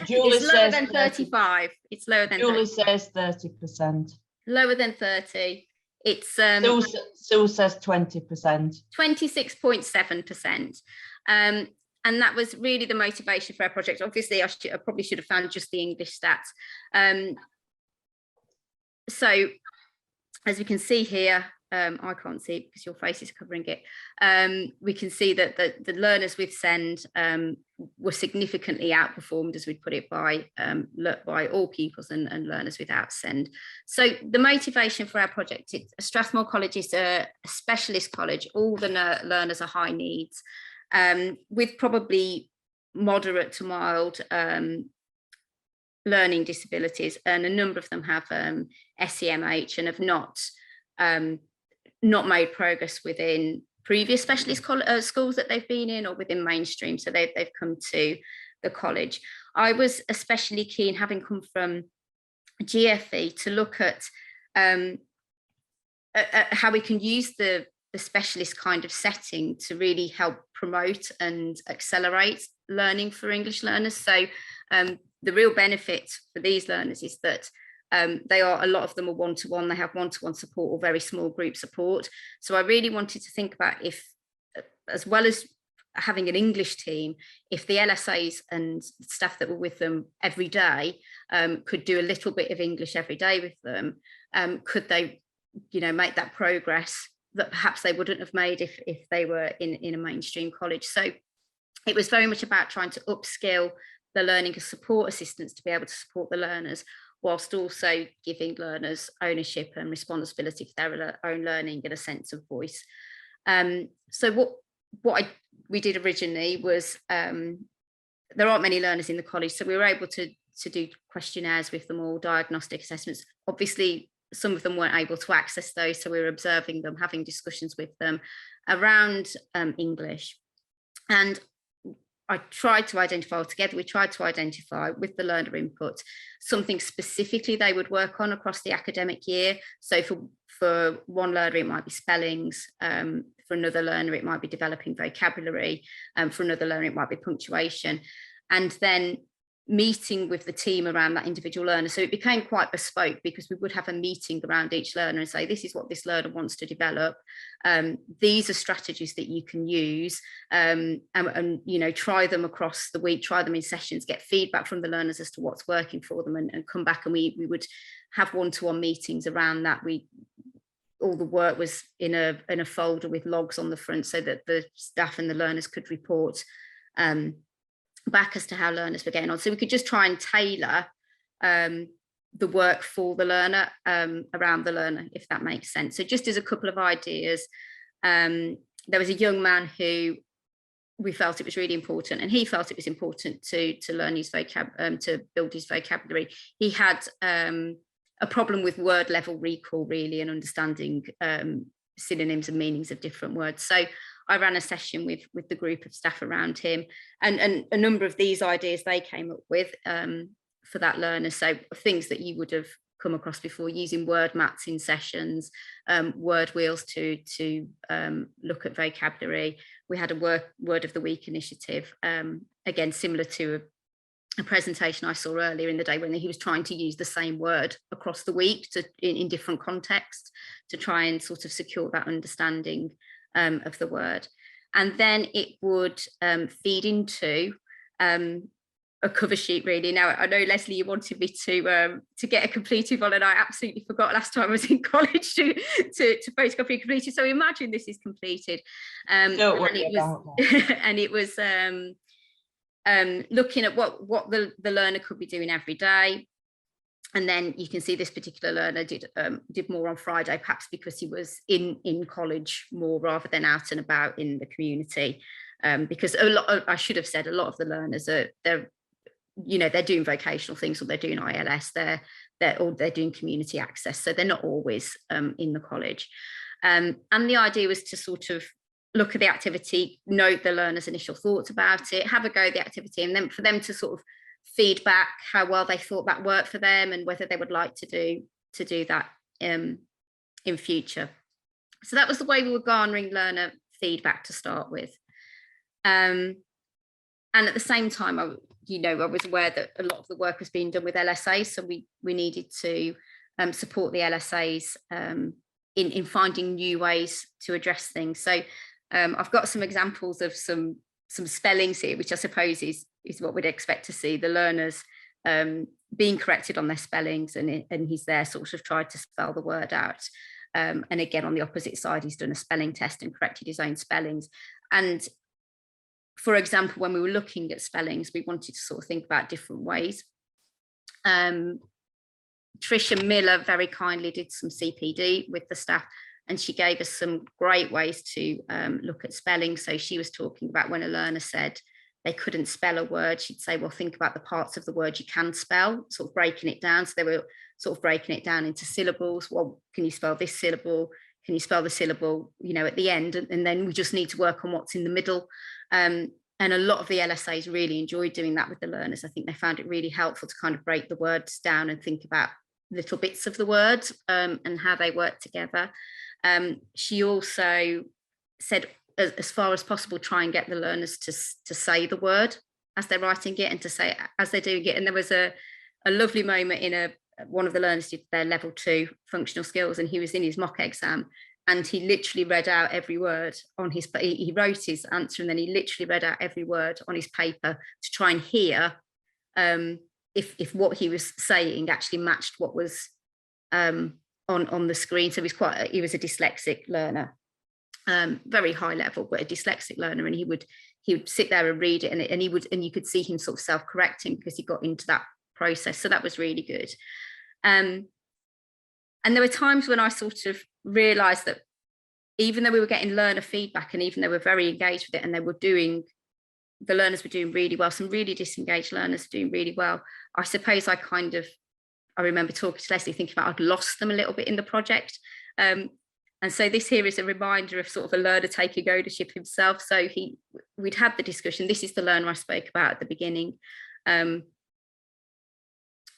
Speaker 8: Julie
Speaker 16: it's lower
Speaker 8: says
Speaker 16: than 35. It's lower than
Speaker 8: Julie
Speaker 16: 35.
Speaker 8: says 30%.
Speaker 16: Lower than 30. It's
Speaker 8: Sue says 20%.
Speaker 16: 26.7%. And that was really the motivation for our project. Obviously, I probably should have found just the English stats. So as we can see here, I can't see it because your face is covering it. We can see that the learners with SEND were significantly outperformed, as we'd put it, by all pupils and learners without SEND. So the motivation for our project, Strathmore College is a specialist college. All the learners are high needs, with probably moderate to mild learning disabilities, and a number of them have SEMH and have not made progress within previous specialist schools that they've been in or within mainstream, so they've come to the college. I was especially keen, having come from GFE, to look at how we can use the specialist kind of setting to really help promote and accelerate learning for English learners. So the real benefit for these learners is that a lot of them are one-to-one, they have one-to-one support or very small group support. So I really wanted to think about if, as well as having an English team, if the LSAs and staff that were with them every day could do a little bit of English every day with them, could they, make that progress that perhaps they wouldn't have made if they were in a mainstream college. So it was very much about trying to upskill the learning support assistants to be able to support the learners, whilst also giving learners ownership and responsibility for their own learning and a sense of voice. So what we did originally was, there aren't many learners in the college, so we were able to do questionnaires with them all, diagnostic assessments. Obviously, some of them weren't able to access those, so we were observing them, having discussions with them around English. And we tried to identify with the learner input something specifically they would work on across the academic year. So for one learner, it might be spellings. For another learner, it might be developing vocabulary. For another learner, it might be punctuation. And then meeting with the team around that individual learner. So it became quite bespoke, because we would have a meeting around each learner and say, this is what this learner wants to develop. These are strategies that you can use, and try them across the week, try them in sessions, get feedback from the learners as to what's working for them, and come back, and we would have one-to-one meetings around that. All the work was in a folder with logs on the front, so that the staff and the learners could report back as to how learners were getting on. So we could just try and tailor the work for the learner, around the learner, if that makes sense. So just as a couple of ideas, there was a young man who we felt it was really important, and he felt it was important to learn his to build his vocabulary. He had a problem with word level recall, really, and understanding synonyms and meanings of different words. So I ran a session with the group of staff around him, and a number of these ideas they came up with for that learner. So things that you would have come across before, using word mats in sessions, word wheels to look at vocabulary. We had a word of the week initiative, again, similar to a presentation I saw earlier in the day, when he was trying to use the same word across the week in different contexts to try and sort of secure that understanding of the word. And then it would feed into a cover sheet really. Now I know Lesley, you wanted me to get a completed one, and I absolutely forgot last time I was in college to photocopy a completed. So imagine this is completed.
Speaker 8: Don't worry about that.
Speaker 16: And it was looking at what the learner could be doing every day. And then you can see this particular learner did more on Friday, perhaps because he was in college more rather than out and about in the community. Because I should have said, a lot of the learners they're doing vocational things, or they're doing ILS, they're doing community access, so they're not always in the college. And the idea was to sort of look at the activity, note the learner's initial thoughts about it, have a go at the activity, and then for them to sort of feedback how well they thought that worked for them and whether they would like to do that in future. So that was the way we were garnering learner feedback to start with. And at the same time, I was aware that a lot of the work was being done with LSAs, so we needed to support the LSAs in finding new ways to address things. So I've got some examples of some spellings here, which I suppose is what we'd expect to see, the learners being corrected on their spellings, and he's there sort of tried to spell the word out. And again, on the opposite side, he's done a spelling test and corrected his own spellings. And for example, when we were looking at spellings, we wanted to sort of think about different ways. Tricia Miller very kindly did some CPD with the staff, and she gave us some great ways to look at spelling. So she was talking about when a learner said they couldn't spell a word, she'd say, well, think about the parts of the word you can spell, sort of breaking it down. So they were sort of breaking it down into syllables. Well, can you spell this syllable? Can you spell the syllable, at the end? And then we just need to work on what's in the middle. And a lot of the LSAs really enjoyed doing that with the learners. I think they found it really helpful to kind of break the words down and think about little bits of the word and how they work together. She also said, as far as possible, try and get the learners to say the word as they're writing it and to say it as they're doing it. And there was a lovely moment in one of the learners did their level 2 functional skills, and he was in his mock exam, and he literally read out every word on his, he wrote his answer, and then he literally read out every word on his paper to try and hear if what he was saying actually matched what was on the screen. So he was a dyslexic learner, very high level, but a dyslexic learner, and he would sit there and read it, and you could see him sort of self-correcting because he got into that process. So that was really good. And there were times when I sort of realized that even though we were getting learner feedback, and even though we were very engaged with it, and the learners were doing really well, some really disengaged learners doing really well, I suppose I remember talking to Lesley, thinking about I'd lost them a little bit in the project. And so this here is a reminder of sort of a learner taking ownership himself. So we'd had the discussion. This is the learner I spoke about at the beginning.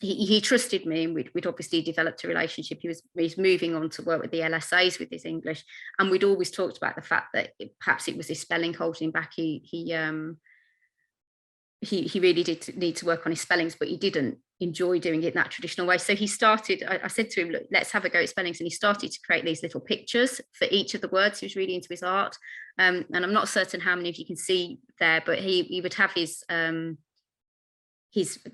Speaker 16: He trusted me, and we'd obviously developed a relationship. He's moving on to work with the LSAs with his English, and we'd always talked about the fact that perhaps it was his spelling holding him back. He really did need to work on his spellings, but he didn't enjoy doing it in that traditional way. So he started, I said to him, look, let's have a go at spellings. And he started to create these little pictures for each of the words. He was really into his art. And I'm not certain how many of you can see there, but he would have they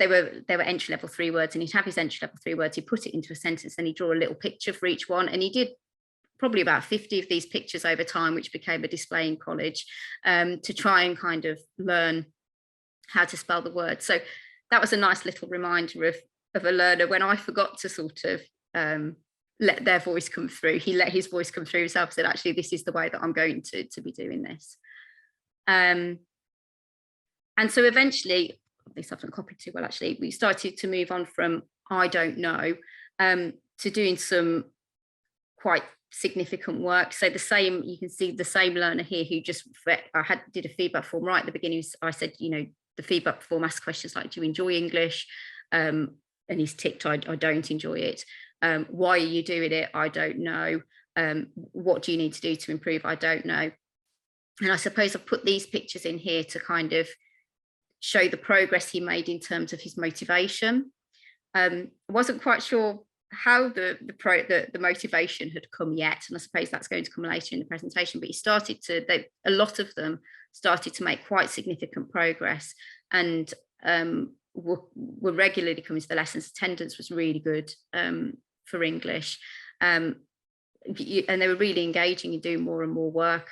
Speaker 16: were entry level 3 words, and he'd have his entry level 3 words. He'd put it into a sentence, and he'd draw a little picture for each one. And he did probably about 50 of these pictures over time, which became a display in college, to try and kind of learn how to spell the word. So that was a nice little reminder of a learner when I forgot to sort of let their voice come through. He let his voice come through himself, said, actually, this is the way that I'm going to be doing this. And so eventually, at least I haven't copied too well, actually, we started to move on from I don't know to doing some quite significant work. So you can see the same learner here who did a feedback form right at the beginning. I said, the feedback form asks questions like, do you enjoy English? And he's ticked, I don't enjoy it. Why are you doing it? I don't know. What do you need to do to improve? I don't know. And I suppose I've put these pictures in here to kind of show the progress he made in terms of his motivation. I wasn't quite sure how the motivation had come yet, and I suppose that's going to come later in the presentation, but a lot of them started to make quite significant progress. And were regularly coming to the lessons. Attendance was really good for English, and they were really engaging and doing more and more work.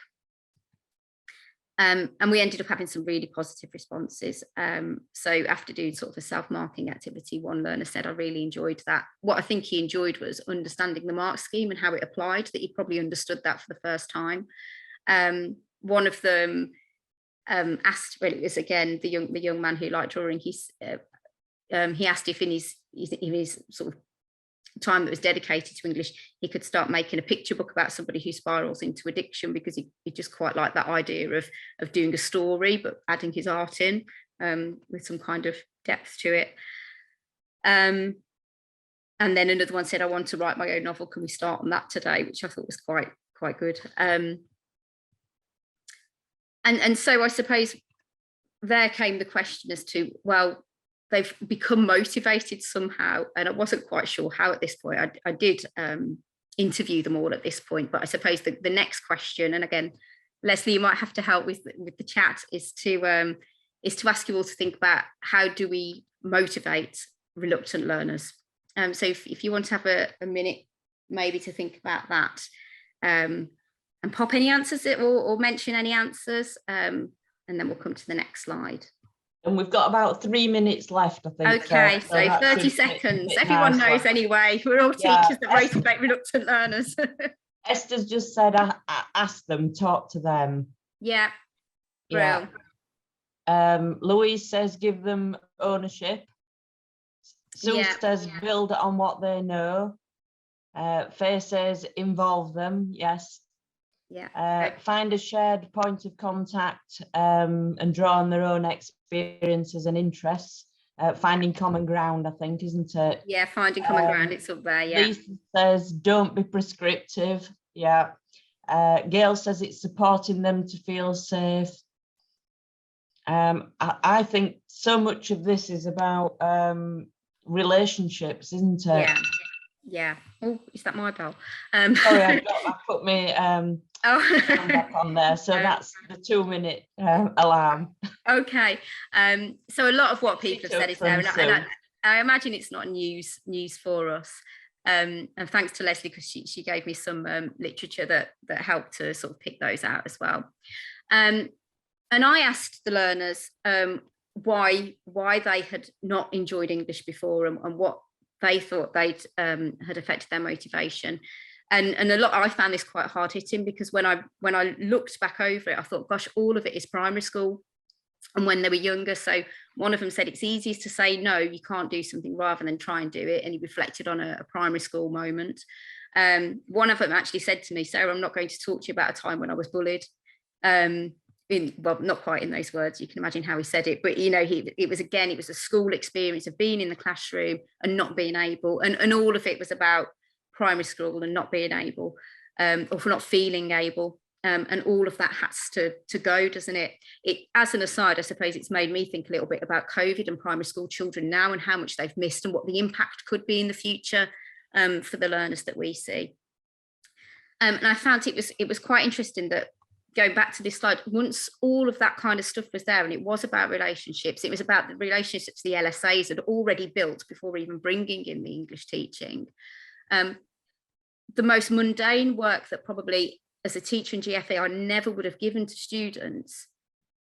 Speaker 16: And we ended up having some really positive responses. So after doing sort of a self-marking activity, one learner said, I really enjoyed that. What I think he enjoyed was understanding the mark scheme and how it applied, that he probably understood that for the first time. One of them asked, well, it was again the young man who liked drawing. He asked if in his sort of time that was dedicated to English, he could start making a picture book about somebody who spirals into addiction, because he just quite liked that idea of doing a story but adding his art in with some kind of depth to it. And then another one said, I want to write my own novel, can we start on that today? Which I thought was quite good. And so I suppose there came the question as to, well, they've become motivated somehow, and I wasn't quite sure how at this point. I did interview them all at this point, but I suppose the next question, and again, Lesley, you might have to help with the chat, is to ask you all to think about how do we motivate reluctant learners. So if you want to have a minute maybe to think about that, and pop any answers or mention any answers, and then we'll come to the next slide.
Speaker 8: And we've got about 3 minutes left, I think.
Speaker 16: Okay, so 30 seconds. Everyone knows anyway. We're all teachers that motivate reluctant learners.
Speaker 8: Esther's just said, ask them, talk to them.
Speaker 16: Yeah.
Speaker 8: Yeah. Louise says, give them ownership. Sue says, build on what they know. Faye says, involve them. Yes.
Speaker 16: Yeah.
Speaker 8: Find a shared point of contact and draw on their own experiences and interests. Finding common ground, I think, isn't it?
Speaker 16: Yeah, finding common ground, it's up there, yeah.
Speaker 8: Lisa says, don't be prescriptive. Yeah. Gail says it's supporting them to feel safe. I think so much of this is about relationships, isn't it?
Speaker 16: Yeah. Yeah. Oh, is that my bell?
Speaker 8: Sorry, I put my back on there. So that's the 2-minute alarm.
Speaker 16: Okay. So a lot of what people have said is there, and I imagine it's not news for us. And thanks to Lesley, because she gave me some literature that helped to sort of pick those out as well. And I asked the learners why they had not enjoyed English before, and what they thought they'd had affected their motivation. And a lot, I found this quite hard hitting, because when I looked back over it, I thought, gosh, all of it is primary school and when they were younger. So one of them said it's easiest to say no, you can't do something, rather than try and do it. And he reflected on a primary school moment. One of them actually said to me, Sarah, I'm not going to talk to you about a time when I was bullied. Well, not quite in those words, you can imagine how he said it, but you know, it was a school experience of being in the classroom and not being able, and all of it was about primary school and not being able, or for not feeling able, and all of that has to go, doesn't it? As an aside, I suppose it's made me think a little bit about COVID and primary school children now, and how much they've missed, and what the impact could be in the future for the learners that we see. And I found it was quite interesting that, going back to this slide, once all of that kind of stuff was there, and it was about relationships, it was about the relationships the LSAs had already built before even bringing in the English teaching. The most mundane work that probably as a teacher in GFE I never would have given to students,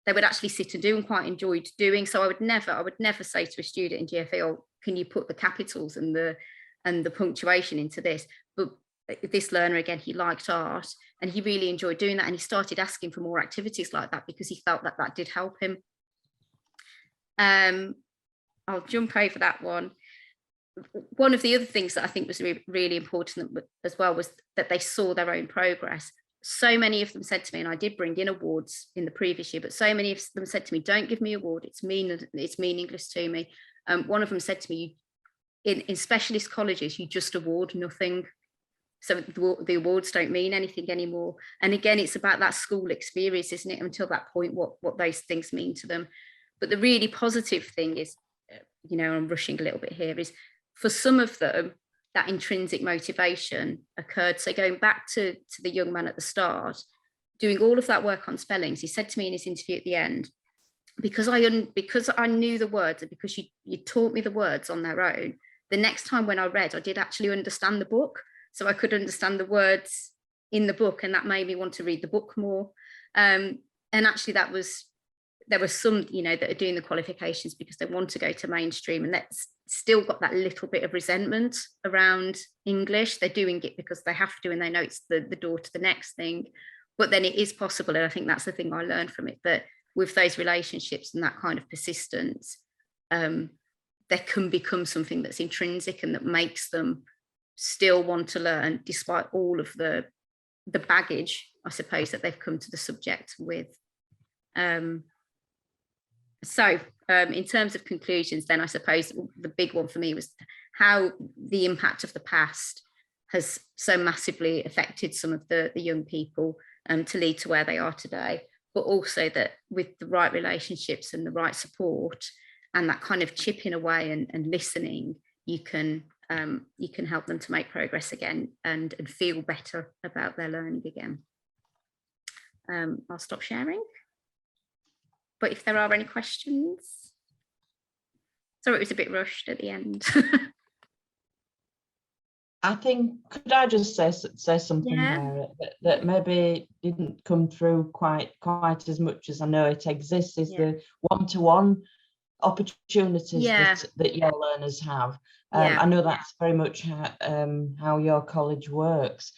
Speaker 16: they would actually sit and do and quite enjoyed doing. So I would never say to a student in GFE, oh, can you put the capitals and the punctuation into this? But this learner, again, he liked art and he really enjoyed doing that, and he started asking for more activities like that because he felt that did help him. I'll jump over that one. One of the other things that I think was really important as well was that they saw their own progress. So many of them said to me, and I did bring in awards in the previous year, but so many of them said to me, don't give me an award, it's meaningless to me. One of them said to me, in specialist colleges, you just award nothing. So the awards don't mean anything anymore. And again, it's about that school experience, isn't it? Until that point, what those things mean to them. But the really positive thing is, you know, I'm rushing a little bit here, is for some of them, that intrinsic motivation occurred. So going back to the young man at the start, doing all of that work on spellings, he said to me in his interview at the end, because I knew the words, and because you taught me the words on their own, the next time when I read, I did actually understand the book. So I could understand the words in the book, and that made me want to read the book more. And actually there were some, you know, that are doing the qualifications because they want to go to mainstream, and that's still got that little bit of resentment around English. They're doing it because they have to, and they know it's the door to the next thing. But then it is possible, and I think that's the thing I learned from it, that with those relationships and that kind of persistence, there can become something that's intrinsic and that makes them still want to learn despite all of the baggage, I suppose, that they've come to the subject with. So in terms of conclusions, then I suppose the big one for me was how the impact of the past has so massively affected some of the young people to lead to where they are today, but also that with the right relationships and the right support and that kind of chipping away and listening, you can help them to make progress again and feel better about their learning again. I'll stop sharing. But if there are any questions. Sorry, it was a bit rushed at the end.
Speaker 8: I think, could I just say something there that maybe didn't come through quite as much as I know it exists, is the one-to-one opportunities that your learners have. I know that's very much how your college works.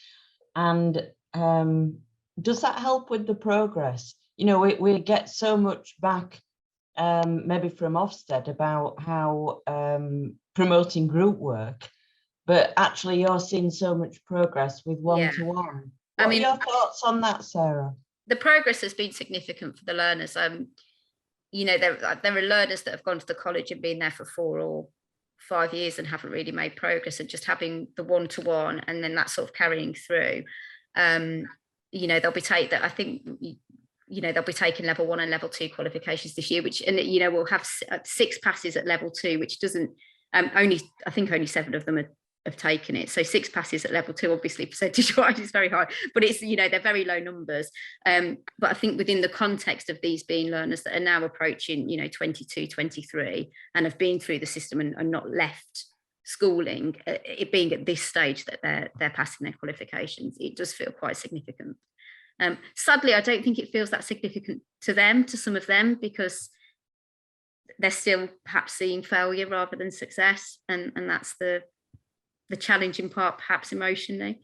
Speaker 8: And does that help with the progress? You know, we get so much back, maybe from Ofsted, about how promoting group work, but actually you're seeing so much progress with one-to-one. What are your thoughts on that, Sarah?
Speaker 16: The progress has been significant for the learners. You know, there are learners that have gone to the college and been there for 4 or 5 years and haven't really made progress, and just having the one-to-one and then that sort of carrying through. You know, they'll be taking level 1 and level 2 qualifications this year, and you know, we'll have 6 passes at level 2, which doesn't I think only 7 of them have taken it. So 6 passes at level 2, obviously percentage wise is very high, but it's, you know, they're very low numbers. But I think within the context of these being learners that are now approaching, you know, 22, 23 and have been through the system and not left schooling, it being at this stage that they're passing their qualifications, it does feel quite significant. Sadly, I don't think it feels that significant to some of them, because they're still perhaps seeing failure rather than success, and that's the challenging part, perhaps emotionally.